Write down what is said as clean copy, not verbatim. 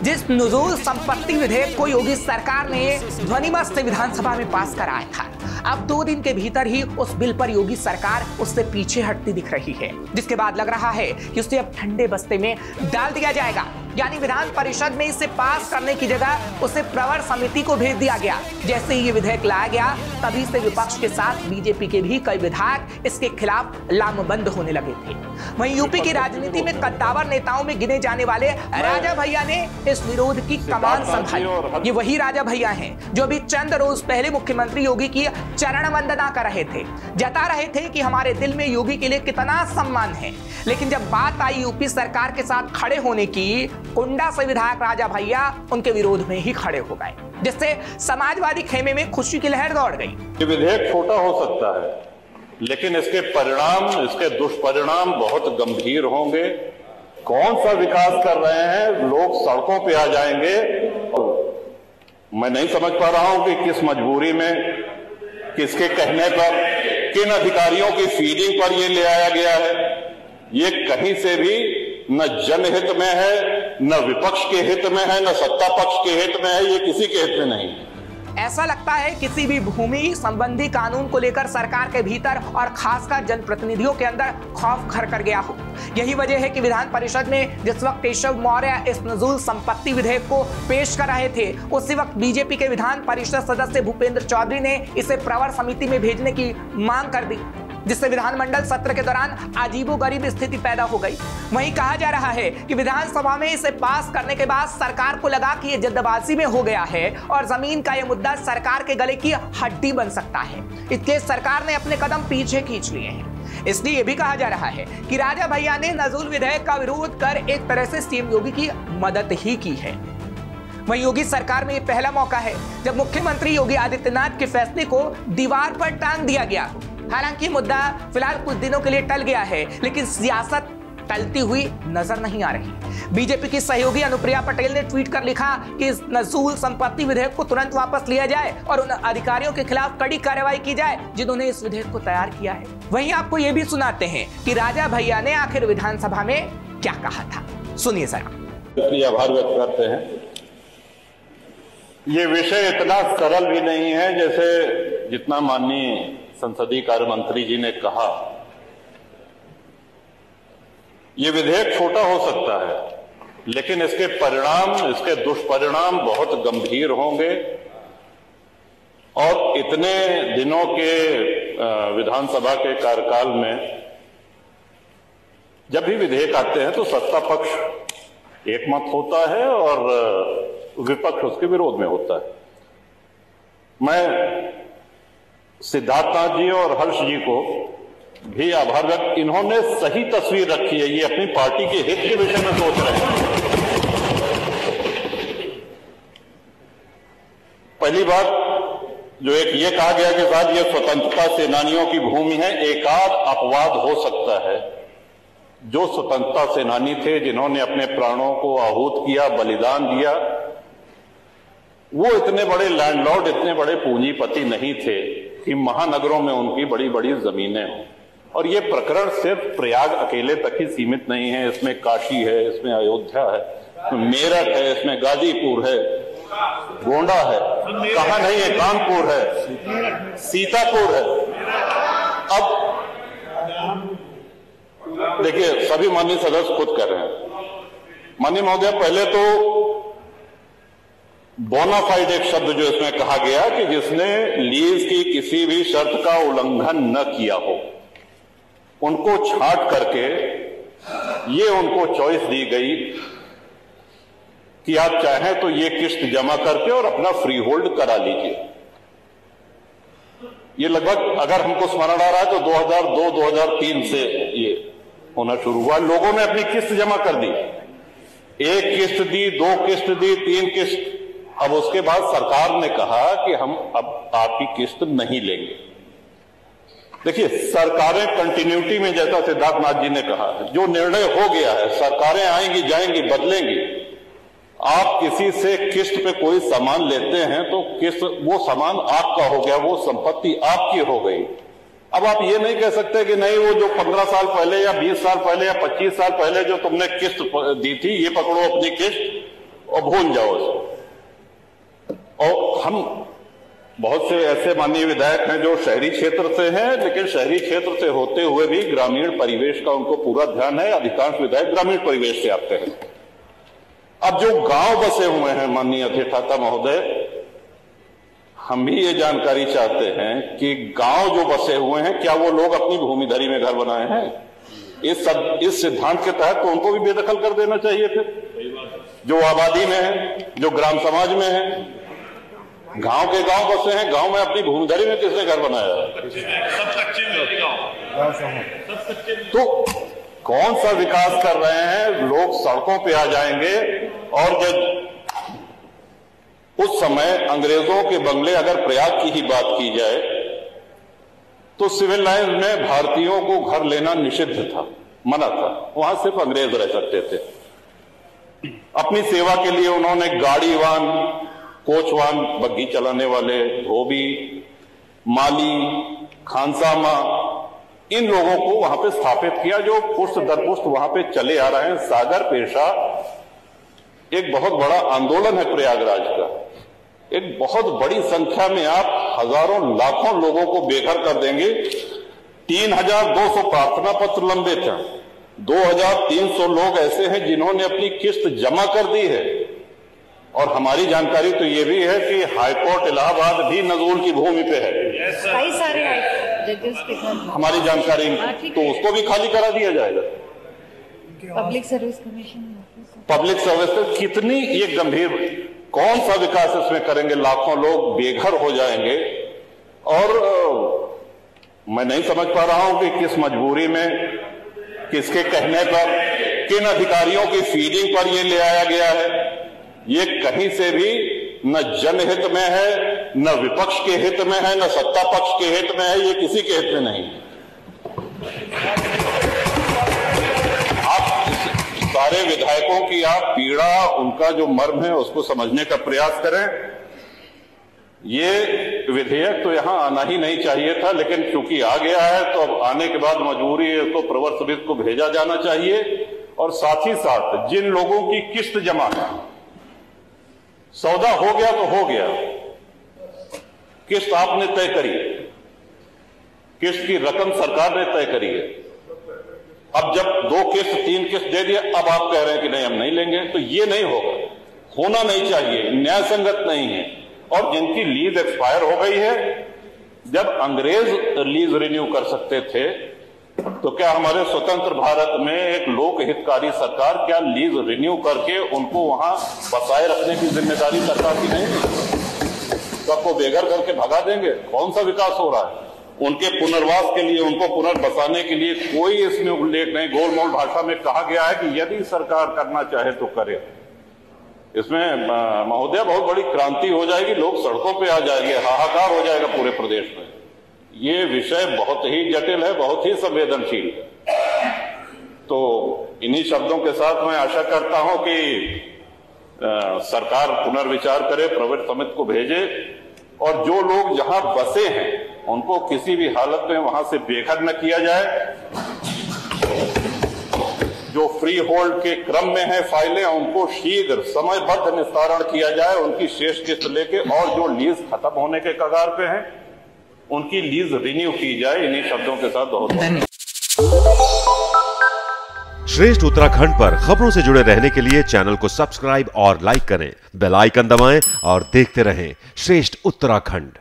जिस नुज़ूल संपत्ति विधेयक को योगी सरकार ने ध्वनिमत विधानसभा में पास कराया था, अब 2 दिन के भीतर ही उस बिल पर योगी सरकार उससे पीछे हटती दिख रही है, जिसके बाद लग रहा है कि उसे अब ठंडे बस्ते में डाल दिया जाएगा। यानी विधान परिषद में इसे पास करने की जगह उसे प्रवर समिति को भेज दिया गया। जैसे ही ये विधेयक लाया गया तभी से विपक्ष के साथ बीजेपी के भी कई विधायक इसके खिलाफ लामबंद होने लगे थे। वहीं यूपी की राजनीति में कद्दावर नेताओं में गिने जाने वाले राजा भैया ने इस विरोध की कमान संभाली। ये वही राजा भैया हैं जो अभी चंद रोज पहले मुख्यमंत्री योगी की चरण वंदना कर रहे थे, जता रहे थे कि हमारे दिल में योगी के लिए कितना सम्मान है। लेकिन जब बात आई यूपी सरकार के साथ खड़े होने की, कुंडा से विधायक राजा भैया उनके विरोध में ही खड़े हो गए, जिससे समाजवादी खेमे में खुशी की लहर दौड़ गई। ये विधेयक छोटा हो सकता है, लेकिन इसके परिणाम, इसके दुष्परिणाम बहुत गंभीर होंगे। कौन सा विकास कर रहे हैं, लोग सड़कों पे आ जाएंगे। मैं नहीं समझ पा रहा हूं कि किस मजबूरी में, किसके कहने पर, किन अधिकारियों की फीडिंग पर यह ले आया गया है। ये कहीं से भी न जनहित में है, न विपक्ष के हित में है, न सत्ता पक्ष के हित में है, ये किसी के हित में नहीं है। ऐसा लगता है किसी भी भूमि संबंधी कानून को लेकर सरकार के भीतर और खासकर जनप्रतिनिधियों के अंदर खौफ घर कर गया हो। यही वजह है कि विधान परिषद में जिस वक्त केशव मौर्य इस नुज़ूल संपत्ति विधेयक को पेश कर रहे थे, उसी वक्त बीजेपी के विधान परिषद सदस्य भूपेंद्र चौधरी ने इसे प्रवर समिति में भेजने की मांग कर दी, जिससे विधानमंडल सत्र के दौरान अजीबोगरीब स्थिति पैदा हो गई। वहीं कहा जा रहा है कि विधानसभा में इसे पास करने के बाद सरकार को लगा कि ये जल्दबाजी में हो गया है और जमीन का यह मुद्दा सरकार के गले की हड्डी बन सकता है, इसलिए सरकार ने अपने कदम पीछे खींच लिए हैं। इसलिए यह भी कहा जा रहा है कि राजा भैया ने नुज़ूल विधेयक का विरोध कर एक तरह से सीएम योगी की मदद ही की है। वहीं योगी सरकार में यह पहला मौका है जब मुख्यमंत्री योगी आदित्यनाथ के फैसले को दीवार पर टांग दिया गया। हालांकि मुद्दा फिलहाल कुछ दिनों के लिए टल गया है, लेकिन सियासत टलती हुई नजर नहीं आ रही। बीजेपी की सहयोगी अनुप्रिया पटेल ने ट्वीट कर लिखा कि इस नुज़ूल संपत्ति विधेयक को तुरंत वापस लिया जाए और उन अधिकारियों के खिलाफ कड़ी कार्रवाई की जाए जिन्होंने इस विधेयक को तैयार किया है। वहीं आपको यह भी सुनाते हैं कि राजा भैया ने आखिर विधानसभा में क्या कहा था, सुनिए जरा। आभार व्यक्त करते हैं। ये विषय इतना सरल भी नहीं है जैसे जितना माननीय संसदीय कार्य मंत्री जी ने कहा। यह विधेयक छोटा हो सकता है, लेकिन इसके परिणाम, इसके दुष्परिणाम बहुत गंभीर होंगे। और इतने दिनों के विधानसभा के कार्यकाल में जब भी विधेयक आते हैं तो सत्ता पक्ष एक मत होता है और विपक्ष उसके विरोध में होता है। मैं सिद्धार्थनाथ जी और हर्ष जी को भी आभार व्यक्त, इन्होंने सही तस्वीर रखी है। ये अपनी पार्टी के हित के विषय में सोच रहे हैं। पहली बात जो एक ये कहा गया कि साहब ये स्वतंत्रता सेनानियों की भूमि है, एकाध अपवाद हो सकता है। जो स्वतंत्रता सेनानी थे, जिन्होंने अपने प्राणों को आहूत किया, बलिदान दिया, वो इतने बड़े लैंडलॉर्ड, इतने बड़े पूंजीपति नहीं थे कि महानगरों में उनकी बड़ी बड़ी जमीनें हों। और ये प्रकरण सिर्फ प्रयाग अकेले तक ही सीमित नहीं है। इसमें काशी है, इसमें अयोध्या है, इसमें मेरठ है, इसमें गाजीपुर है, गोंडा है, कहां नहीं है, कानपुर है, सीतापुर है। अब देखिए, सभी माननीय सदस्य खुद कर रहे हैं। माननीय महोदय, पहले तो बोनाफाइड एक शब्द जो इसमें कहा गया कि जिसने लीज की किसी भी शर्त का उल्लंघन न किया हो, उनको छांट करके ये उनको चॉइस दी गई कि आप चाहें तो ये किस्त जमा करके और अपना फ्री होल्ड करा लीजिए। ये लगभग, अगर हमको स्मरण आ रहा है तो 2002-2003 से ये होना शुरू हुआ। लोगों ने अपनी किस्त जमा कर दी, 1 किस्त दी, 2 किस्त दी, 3 किस्त। अब उसके बाद सरकार ने कहा कि हम अब आपकी किस्त नहीं लेंगे। देखिए, सरकारें कंटिन्यूटी में, जैसा सिद्धार्थनाथ जी ने कहा, जो निर्णय हो गया है, सरकारें आएंगी जाएंगी, बदलेंगी। आप किसी से किस्त पे कोई सामान लेते हैं तो किस्त, वो सामान आपका हो गया, वो संपत्ति आपकी हो गई। अब आप ये नहीं कह सकते कि नहीं, वो जो 15 साल पहले या 20 साल पहले या 25 साल पहले जो तुमने किस्त दी थी, ये पकड़ो अपनी किस्त, और भूल जाओ इसको। और हम बहुत से ऐसे माननीय विधायक हैं जो शहरी क्षेत्र से हैं, लेकिन शहरी क्षेत्र से होते हुए भी ग्रामीण परिवेश का उनको पूरा ध्यान है। अधिकांश विधायक ग्रामीण परिवेश से आते हैं। अब जो गांव बसे हुए हैं माननीय अधिष्ठाता महोदय, हम भी ये जानकारी चाहते हैं कि गांव जो बसे हुए हैं, क्या वो लोग अपनी भूमिधरी में घर बनाए हैं? इस सिद्धांत के तहत तो उनको भी बेदखल कर देना चाहिए। फिर जो आबादी में है, जो ग्राम समाज में है, गांव के गांव बसे हैं, गांव में अपनी भूमिधरी में किसने घर बनाया है? सब कच्चे में गांव। तो कौन सा विकास कर रहे हैं? लोग सड़कों पे आ जाएंगे। और जब उस समय अंग्रेजों के बंगले, अगर प्रयाग की ही बात की जाए, तो सिविल लाइंस में भारतीयों को घर लेना निषिद्ध था, मना था। वहां सिर्फ अंग्रेज रह सकते थे। अपनी सेवा के लिए उन्होंने गाड़ीवान, कोचवान, बग्घी चलाने वाले, धोबी, माली, खानसामा, इन लोगों को वहां पे स्थापित किया, जो पुष्ट दर पुष्ट वहां पे चले आ रहे हैं। सागर पेशा एक बहुत बड़ा आंदोलन है प्रयागराज का। एक बहुत बड़ी संख्या में आप हजारों लाखों लोगों को बेघर कर देंगे। 3200 प्रार्थना पत्र लंबित हैं। 2300 लोग ऐसे हैं जिन्होंने अपनी किस्त जमा कर दी है। और हमारी जानकारी तो ये भी है कि हाईकोर्ट इलाहाबाद भी नजूल की भूमि पे है। कई सारे जजेस के साथ हमारी जानकारी, तो उसको भी खाली करा दिया जाएगा। Public service commission, public service कितनी ये गंभीर, कौन सा विकास इसमें करेंगे? लाखों लोग बेघर हो जाएंगे। और मैं नहीं समझ पा रहा हूं कि किस मजबूरी में, किसके कहने पर, किन अधिकारियों की फीडिंग पर ये ले आया गया है। ये कहीं से भी न जनहित में है, न विपक्ष के हित में है, न सत्ता पक्ष के हित में है। ये किसी के हित में नहीं है। आप सारे विधायकों की आप पीड़ा, उनका जो मर्म है, उसको समझने का प्रयास करें। ये विधेयक तो यहां आना ही नहीं चाहिए था, लेकिन चूंकि आ गया है तो अब आने के बाद मजबूरी है, इसको प्रवर समिति को भेजा जाना चाहिए। और साथ ही साथ जिन लोगों की किस्त जमा है, सौदा हो गया तो हो गया, किस्त आपने तय करी, किस्त की रकम सरकार ने तय करी है। अब जब 2 किस्त 3 किस्त दे दिया, अब आप कह रहे हैं कि नहीं हम नहीं लेंगे, तो ये नहीं होगा, होना नहीं चाहिए, न्याय संगत नहीं है। और जिनकी लीज एक्सपायर हो गई है, जब अंग्रेज लीज रिन्यू कर सकते थे, तो क्या हमारे स्वतंत्र भारत में एक लोक हितकारी सरकार क्या लीज रिन्यू करके उनको वहां बसाए रखने की जिम्मेदारी सरकार की नहीं? सबको बेघर करके भगा देंगे? कौन सा विकास हो रहा है? उनके पुनर्वास के लिए, उनको पुनर्बसाने के लिए कोई इसमें उल्लेख नहीं। गोलमोल भाषा में कहा गया है कि यदि सरकार करना चाहे तो करे। इसमें महोदय बहुत बड़ी क्रांति हो जाएगी, लोग सड़कों पे आ जाएंगे, हाहाकार हो जाएगा पूरे प्रदेश में। ये विषय बहुत ही जटिल है, बहुत ही संवेदनशील है। तो इन्हीं शब्दों के साथ मैं आशा करता हूं कि सरकार पुनर्विचार करे, प्रवर समिति को भेजे, और जो लोग जहां बसे हैं उनको किसी भी हालत में वहां से बेघर न किया जाए। जो फ्री होल्ड के क्रम में है फाइलें, उनको शीघ्र समयबद्ध निस्तारण किया जाए, उनकी शेष किस्त लेके। और जो लीज खत्म होने के कगार पे हैं, उनकी लीज रिन्यू की जाए। इन्हीं शब्दों के साथ बहुत धन्यवाद। श्रेष्ठ उत्तराखंड पर खबरों से जुड़े रहने के लिए चैनल को सब्सक्राइब और लाइक करें, बेल आइकन दबाएं और देखते रहें श्रेष्ठ उत्तराखंड।